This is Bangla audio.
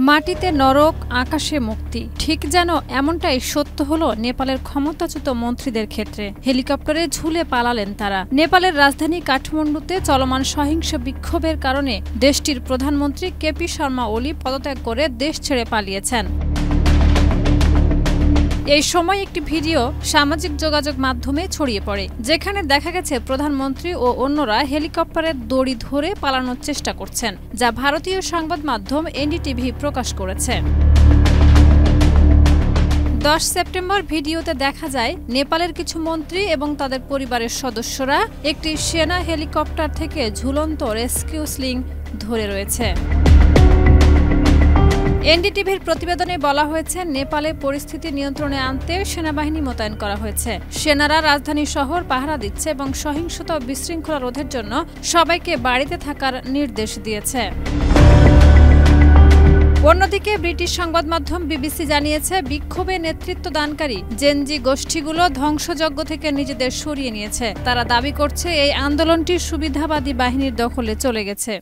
মাটিতে নরক, আকাশে মুক্তি, ঠিক যেন এমনটাই সত্য হলো নেপালের ক্ষমতাচ্যুত মন্ত্রীদের ক্ষেত্রে। হেলিকপ্টারে ঝুলে পালালেন তারা। নেপালের রাজধানী কাঠমান্ডুতে চলমান সহিংস বিক্ষোভের কারণে দেশটির প্রধানমন্ত্রী কেপি শর্মা ওলি পদত্যাগ করে দেশ ছেড়ে পালিয়েছেন। এই সময় একটি ভিডিও সামাজিক যোগাযোগ মাধ্যমে ছড়িয়ে পড়ে, যেখানে দেখা গেছে প্রধানমন্ত্রী ও অন্যরা হেলিকপ্টারের দড়ি ধরে পালানোর চেষ্টা করছেন, যা ভারতীয় সংবাদ মাধ্যম এনডিটিভি প্রকাশ করেছে। 10 সেপ্টেম্বর ভিডিওতে দেখা যায় নেপালের কিছু মন্ত্রী এবং তাদের পরিবারের সদস্যরা একটি সেনা হেলিকপ্টার থেকে ঝুলন্ত রেস্কিউ স্লিং ধরে রয়েছে। এনডিটিভির প্রতিবেদনে বলা হয়েছে, নেপালে পরিস্থিতি নিয়ন্ত্রণে আনতে সেনাবাহিনী মোতায়েন করা হয়েছে। সেনারা রাজধানী শহর পাহারা দিচ্ছে এবং সহিংসতা ও বিশৃঙ্খলা রোধের জন্য সবাইকে বাড়িতে থাকার নির্দেশ দিয়েছে। অন্যদিকে ব্রিটিশ সংবাদ মাধ্যম বিবিসি জানিয়েছে, বিক্ষোভে নেতৃত্ব দানকারী জেনজি গোষ্ঠীগুলো ধ্বংসযজ্ঞ থেকে নিজেদের সরিয়ে নিয়েছে। তারা দাবি করছে এই আন্দোলনটি সুবিধাবাদী বাহিনীর দখলে চলে গেছে।